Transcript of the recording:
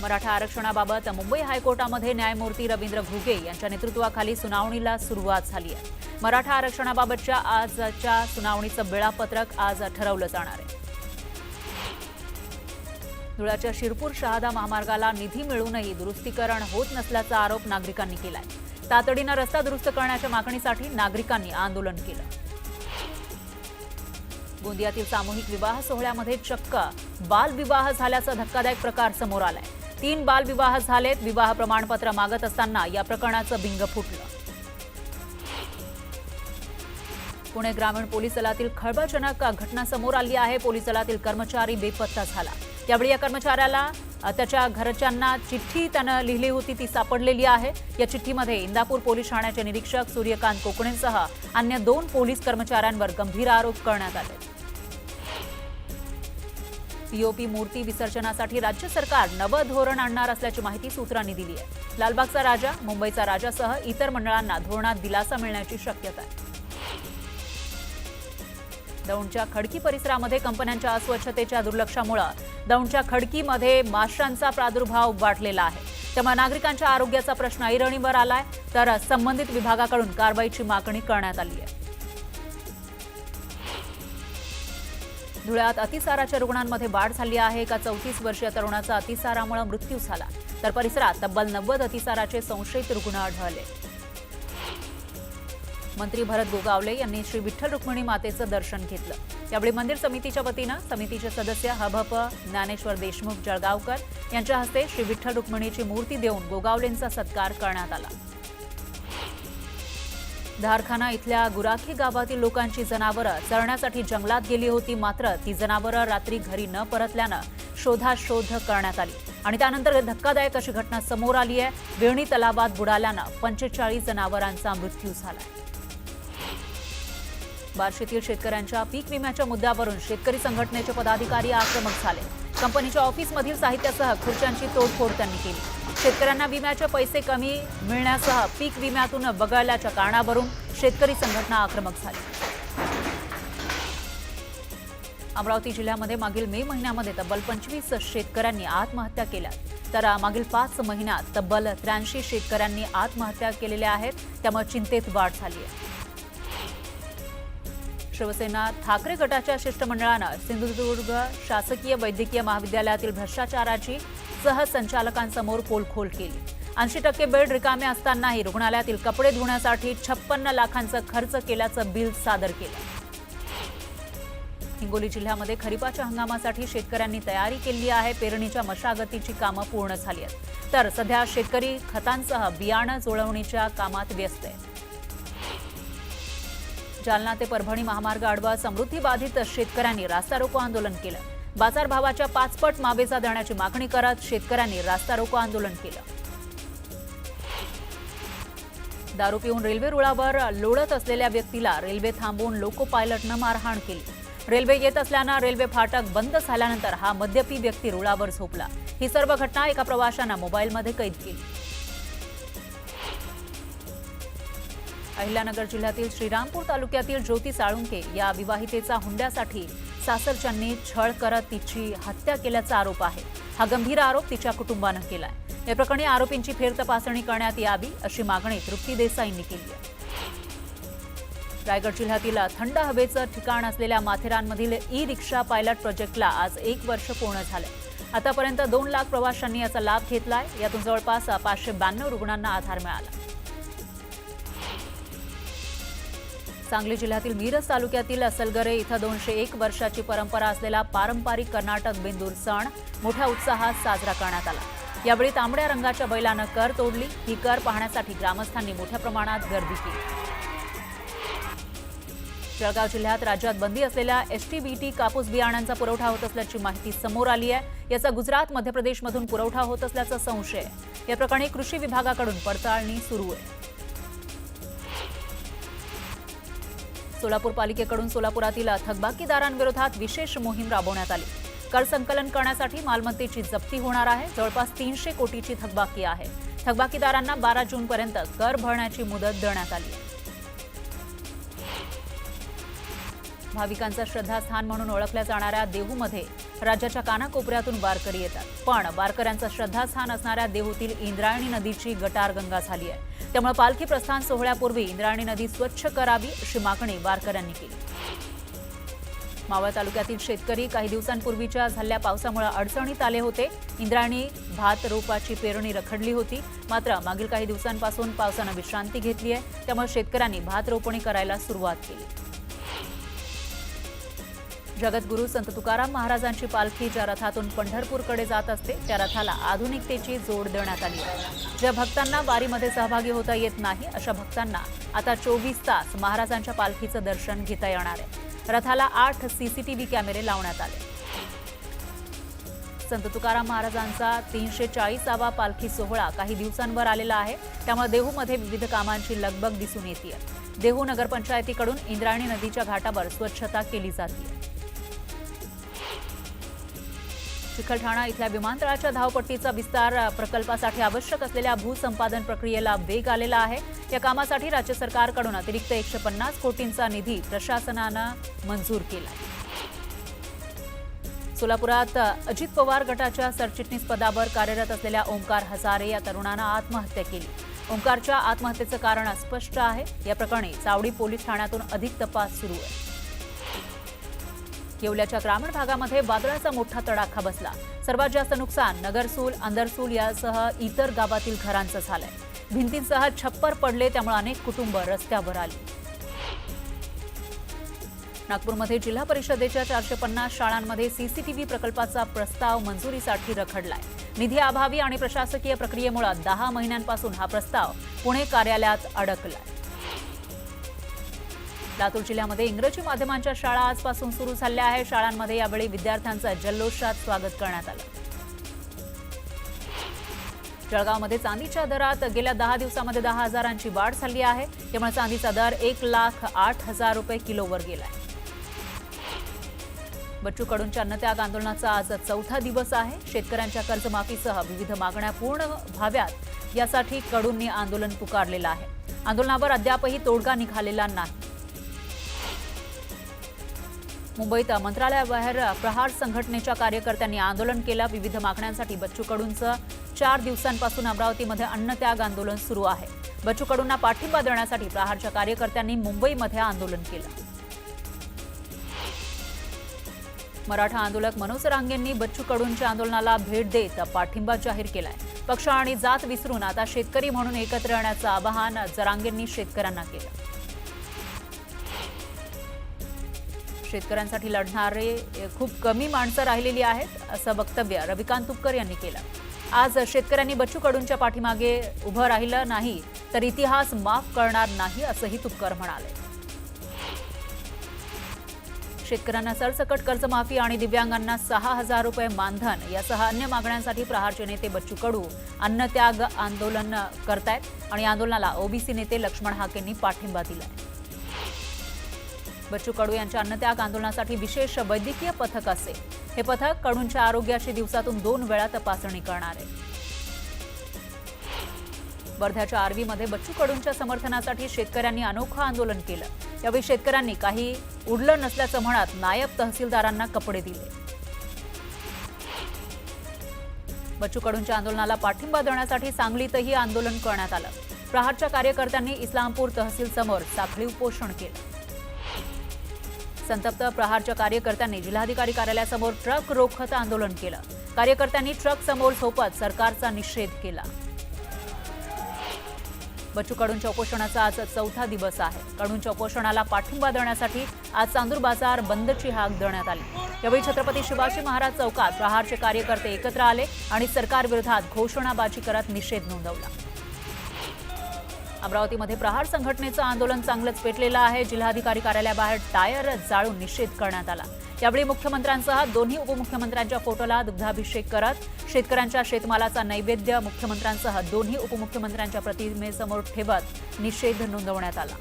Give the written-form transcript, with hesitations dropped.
मराठा आरक्षणाबाबत मुंबई हायकोर्टामध्ये न्यायमूर्ती रवींद्र घुगे यांच्या नेतृत्वाखाली सुनावणीला सुरुवात झाली आहे. मराठा आरक्षणाबाबतच्या आजच्या सुनावणीचं वेळापत्रक आज ठरवलं जाणार आहे. धुळ्याच्या शिरपूर शहादा महामार्गाला निधी मिळूनही दुरुस्तीकरण होत नसल्याचा आरोप नागरिकांनी केलाय. तातडीनं रस्ता दुरुस्त करण्याच्या मागणीसाठी नागरिकांनी आंदोलन केलं. गोंदियातील सामूहिक विवाह सोहळ्यामध्ये चक्क बालविवाह झाल्याचा धक्कादायक प्रकार समोर आलाय. 3 बालविवाह झालेत. विवाह प्रमाणपत्र मागत असताना या प्रकरणाचं बिंग फुटलं. पुणे ग्रामीण पोलीस दलातील खळबळजनक घटना समोर आली आहे. पोलीस दलातील कर्मचारी बेपत्ता झाला. यावेळी या कर्मचाऱ्याला त्याच्या घरच्यांना चिठ्ठी त्यानं लिहिली होती ती सापडलेली आहे. या चिठ्ठीमध्ये इंदापूर पोलीस ठाण्याचे निरीक्षक सूर्यकांत कोकणेंसह अन्य 2 पोलीस कर्मचाऱ्यांवर गंभीर आरोप करण्यात आले. पीओपी मूर्ती विसर्जनासाठी राज्य सरकार नवं धोरण आणणार असल्याची माहिती सूत्रांनी दिली आहे. लालबागचा राजा, मुंबईचा राजासह इतर मंडळांना धोरणात दिलासा मिळण्याची शक्यता आहे. दौंडच्या खडकी परिसरामध्ये कंपन्यांच्या अस्वच्छतेच्या दुर्लक्षामुळे दौंडच्या खडकीमध्ये माशांचा प्रादुर्भाव वाढलेला आहे. त्यामुळे नागरिकांच्या आरोग्याचा प्रश्न ऐरणीवर आलाय. तर संबंधित विभागाकडून कारवाईची मागणी करण्यात आली आहे. धुळ्यात अतिसाराच्या रुग्णांमध्ये वाढ झाली आहे. एका 34 वर्षीय तरुणाचा अतिसारामुळे मृत्यू झाला. तर परिसरात तब्बल 90 अतिसाराचे संशयित रुग्ण आढळले. मंत्री भरत गोगावले यांनी श्री विठ्ठल रुक्मिणी मातेचं दर्शन घेतलं. यावेळी मंदिर समितीच्या वतीनं समितीचे सदस्य हभप ज्ञानेश्वर देशमुख जळगावकर यांच्या हस्ते श्री विठ्ठल रुक्मिणीची मूर्ती देऊन गोगावलेंचा सत्कार करण्यात आला. धारखाना इथल्या गुराखी गावातील लोकांची जनावरं चरण्यासाठी जंगलात गेली होती. मात्र ती जनावरं रात्री घरी न परतल्यानं शोधाशोध करण्यात आली आणि त्यानंतर धक्कादायक अशी घटना समोर आली आहे. वेणी तलावात बुडाल्यानं 45 जनावरांचा मृत्यू झाला. बार्शीतील शेतकऱ्यांच्या पीक विम्याच्या मुद्द्यावरून शेतकरी संघटनेचे पदाधिकारी आक्रमक झाले. कंपनीच्या ऑफिसमधील साहित्यासह खुर्च्यांची तोडफोड त्यांनी केली. शेतकऱ्यांना विम्याचे पैसे कमी मिळण्यासह पीक विम्यातून वगळल्याच्या कारणावरून शेतकरी संघटना आक्रमक झाली. अमरावती जिल्ह्यामध्ये मागील मे महिन्यामध्ये तब्बल 25 शेतकऱ्यांनी आत्महत्या केल्या. तर मागील 5 महिन्यात तब्बल 83 शेतकऱ्यांनी आत्महत्या केलेल्या आहेत. त्यामुळे चिंतेत वाढ झाली आहे. शिवसेना ठाकरे गटाच्या शिष्टमंडळानं सिंधुदुर्ग शासकीय वैद्यकीय महाविद्यालयातील भ्रष्टाचाराची सहसंचालकांसमोर पोलखोल केली. 80% बेड रिकामे असतानाही रुग्णालयातील कपडे धुण्यासाठी 56 लाखांचा खर्च केल्याचं बिल सादर केलं. हिंगोली जिल्ह्यामध्ये खरीपाच्या हंगामासाठी शेतकऱ्यांनी तयारी केली आहे. पेरणीच्या मशागतीची कामं पूर्ण झाली आहेत. तर सध्या शेतकरी खतांसह बियाणं जुळवणीच्या कामात व्यस्त आहेत. जालना ते परभणी महामार्ग आडवा समृद्धीबाधित शेतकऱ्यांनी रास्ता रोको आंदोलन केलं. बाजारभावाच्या 5 पट मावेजा देण्याची मागणी करत शेतकऱ्यांनी रास्ता रोको आंदोलन केलं. दारू पिऊन रेल्वे रुळावर लोळत असलेल्या व्यक्तीला रेल्वे थांबवून लोको पायलटनं मारहाण केली. रेल्वे येत असल्यानं रेल्वे फाटक बंद झाल्यानंतर हा मद्यपी व्यक्ती रुळावर झोपला. ही सर्व घटना एका प्रवाशानं मोबाईलमध्ये कैद केली. अहिल्यानगर जिल्ह्यातील श्रीरामपूर तालुक्यातील ज्योती साळुंके या विवाहितेचा हुंड्यासाठी सासरच्यांनी छळ करत तिची हत्या केल्याचा आरोप आहे. हा गंभीर आरोप तिच्या कुटुंबानं केलाय. या प्रकरणी आरोपींची फेरतपासणी करण्यात यावी अशी मागणी तृप्ती देसाईंनी केली आहे. रायगड जिल्ह्यातील थंड हवेचं ठिकाण असलेल्या माथेरानमधील ई-रिक्षा पायलट प्रोजेक्टला आज 1 वर्ष पूर्ण झालंय. आतापर्यंत 2 लाख प्रवाशांनी याचा लाभ घेतलाय. यातून जवळपास 592 रुग्णांना आधार मिळाला. सांगली जिल्ह्यातील मिरज तालुक्यातील असलगरे इथं 201 वर्षाची परंपरा असलेला पारंपरिक कर्नाटक बेंदूर सण मोठ्या उत्साहात साजरा करण्यात आला. यावेळी तांबड्या रंगाच्या बैलानं कर तोडली. ही कर पाहण्यासाठी ग्रामस्थांनी मोठ्या प्रमाणात गर्दी केली. जळगाव जिल्ह्यात राज्यात बंदी असलेल्या एसटीबीटी कापूस बियाणांचा पुरवठा होत असल्याची माहिती समोर आली आहे. याचा गुजरात मध्य प्रदेशमधून पुरवठा होत असल्याचा संशय आहे. या प्रकरणी कृषी विभागाकडून पडताळणी सुरू आहे. सोलापूर पालिकेकडून सोलापुरातील थकबाकीदारांविरोधात विशेष मोहीम राबवण्यात आली. कर संकलन करण्यासाठी मालमत्तेची जप्ती होणार आहे. जवळपास 300 कोटीची थकबाकी आहे. थकबाकीदारांना 12 जूनपर्यंत कर भरण्याची मुदत देण्यात आली आहे. भाविकांचं श्रद्धास्थान म्हणून ओळखल्या जाणाऱ्या देहूमध्ये राज्याच्या कानाकोपऱ्यातून वारकरी येतात, पण वारकऱ्यांचं श्रद्धास्थान असणाऱ्या देहूतील इंद्रायणी नदीची गटारगंगा झाली आहे. त्यामुळे पालखी प्रस्थान सोहळ्यापूर्वी इंद्रायणी नदी स्वच्छ करावी अशी मागणी वारकऱ्यांनी केली. मावळ तालुक्यातील शेतकरी काही दिवसांपूर्वीच्या झालेल्या पावसामुळे अडचणीत आले होते. इंद्रायणी भात रोपाची पेरणी रखडली होती. मात्र मागील काही दिवसांपासून पावसानं विश्रांती घेतली आहे. त्यामुळे शेतकऱ्यांनी भात रोपणी करायला सुरुवात केली. जगद्गुरू संत तुकाराम महाराजांची पालखी ज्या रथातून पंढरपूरकडे जात असते त्या रथाला आधुनिकतेची जोड देण्यात आली आहे. ज्या भक्तांना वारीमध्ये सहभागी होता येत नाही अशा भक्तांना आता 24 तास महाराजांच्या पालखीचं दर्शन घेता येणार आहे. रथाला 8 CCTV कॅमेरे लावण्यात आले. संत तुकाराम महाराजांचा 340वा पालखी सोहळा काही दिवसांवर आलेला आहे. त्यामुळे देहूमध्ये विविध कामांची लगबग दिसून येते. देहू नगरपंचायतीकडून इंद्रायणी नदीच्या घाटावर स्वच्छता केली जाते. चिखलठाणा इथल्या विमानतळाच्या धावपट्टीचा विस्तार प्रकल्पासाठी आवश्यक असलेल्या भूसंपादन प्रक्रियेला वेग आलेला आहे. या कामासाठी राज्य सरकारकडून अतिरिक्त 150 कोटींचा निधी प्रशासनानं मंजूर केला. सोलापुरात अजित पवार गटाच्या सरचिटणीस पदावर कार्यरत असलेल्या ओंकार हजारे या तरुणानं आत्महत्या केली. ओंकारच्या आत्महत्येचं कारण अस्पष्ट आहे. या प्रकरणी चावडी पोलीस ठाण्यातून अधिक तपास सुरू आहे. येवल्याच्या ग्रामीण भागामध्ये वादळाचा मोठा तडाखा बसला. सर्वात जास्त नुकसान नगरसूल, अंदरसूल यासह इतर गावातील घरांचं झालंय. भिंतींसह छप्पर पडले, त्यामुळे अनेक कुटुंब रस्त्यावर आली. नागपूरमध्ये जिल्हा परिषदेच्या 450 शाळांमध्ये CCTV प्रकल्पाचा प्रस्ताव मंजुरीसाठी रखडलाय. निधी अभावी आणि प्रशासकीय प्रक्रियेमुळे 10 महिन्यांपासून हा प्रस्ताव पुणे कार्यालयात अडकलाय. लातूर जिल्ह्यामध्ये इंग्रजी माध्यमांच्या शाळा आजपासून सुरू झाल्या आहेत. शाळांमध्ये यावेळी विद्यार्थ्यांचं जल्लोषात स्वागत करण्यात आलं. जळगावमध्ये चांदीच्या दरात गेल्या 10 दिवसांमध्ये 10,000ची वाढ झाली आहे. त्यामुळे चांदीचा दर 1,08,000 रुपये किलोवर गेलाय. बच्चू कडूंच्या अन्नत्याग आंदोलनाचा आज 4था दिवस आहे. शेतकऱ्यांच्या कर्जमाफीसह विविध मागण्या पूर्ण व्हाव्यात यासाठी कडूंनी आंदोलन पुकारलेलं आहे. आंदोलनावर अद्यापही तोडगा निघालेला नाही. मुंबईत मंत्रालयाबाहेर प्रहार संघटनेच्या कार्यकर्त्यांनी आंदोलन केलं. विविध मागण्यांसाठी बच्चू कडूंचं 4 दिवसांपासून अमरावतीमध्ये अन्नत्याग आंदोलन सुरू आहे. बच्चू कडूंना पाठिंबा देण्यासाठी प्रहारच्या कार्यकर्त्यांनी मुंबईमध्ये आंदोलन केलं. मराठा आंदोलक मनोज रांगेंनी बच्चू कडूंच्या आंदोलनाला भेट देत पाठिंबा जाहीर केलाय. पक्ष आणि जात विसरून आता शेतकरी म्हणून एकत्र येण्याचं आवाहन जरांगेंनी शेतकऱ्यांना केलं. शेतकऱ्यांसाठी लढणारे खूप कमी माणसं राहिलेली आहेत असं वक्तव्य रविकांत तुपकर यांनी केलं. आज शेतकऱ्यांनी बच्चू कडूंच्या पाठीमागे उभं राहिलं नाही तर इतिहास माफ करणार नाही असंही तुपकर म्हणाले. शेतकऱ्यांना सरसकट कर्जमाफी आणि दिव्यांगांना 6,000 रुपये मानधन यासह अन्य मागण्यांसाठी प्रहारचे नेते बच्चू कडू अन्नत्याग आंदोलन करतायत आणि आंदोलनाला ओबीसी नेते लक्ष्मण हाकेंनी पाठिंबा दिलाय. बच्चू कडू यांच्या अन्नत्याग आंदोलनासाठी विशेष वैद्यकीय पथक असेल. हे पथक कडूंच्या आरोग्याची दिवसातून 2 वेळा तपासणी करणार आहे. वर्ध्याच्या आर्वीमध्ये बच्चू कडूंच्या समर्थनासाठी शेतकऱ्यांनी अनोखं आंदोलन केलं. यावेळी शेतकऱ्यांनी काही उडलं नसल्याचं म्हणत नायब तहसीलदारांना कपडे दिले. बच्चू कडूंच्या आंदोलनाला पाठिंबा देण्यासाठी सांगलीतही आंदोलन करण्यात आलं. प्रहारच्या कार्यकर्त्यांनी इस्लामपूर तहसील समोर साखळी उपोषण केलं. संतप्त प्रहारच्या कार्यकर्त्यांनी जिल्हाधिकारी कार्यालयासमोर ट्रक रोखत आंदोलन केलं. कार्यकर्त्यांनी ट्रक समोर झोपत सरकारचा निषेध केला. बच्चू कडूंच्या उपोषणाचा आज 4था दिवस आहे. कडूंच्या उपोषणाला पाठिंबा देण्यासाठी आज चांदूर बाजार बंदची हाक देण्यात आली. यावेळी छत्रपती शिवाजी महाराज चौकात प्रहारचे कार्यकर्ते एकत्र आले आणि सरकारविरोधात घोषणाबाजी करत निषेध नोंदवला. अमरावतीमध्ये प्रहार संघटनेचं आंदोलन चांगलंच पेटलेलं आहे. जिल्हाधिकारी कार्यालयाबाहेर टायर जाळून निषेध करण्यात आला. यावेळी मुख्यमंत्र्यांसह दोन्ही उपमुख्यमंत्र्यांच्या फोटोला दुग्धाभिषेक करत शेतकऱ्यांच्या शेतमालाचा नैवेद्य मुख्यमंत्र्यांसह दोन्ही उपमुख्यमंत्र्यांच्या प्रतिमेसमोर ठेवत निषेध नोंदवण्यात आला.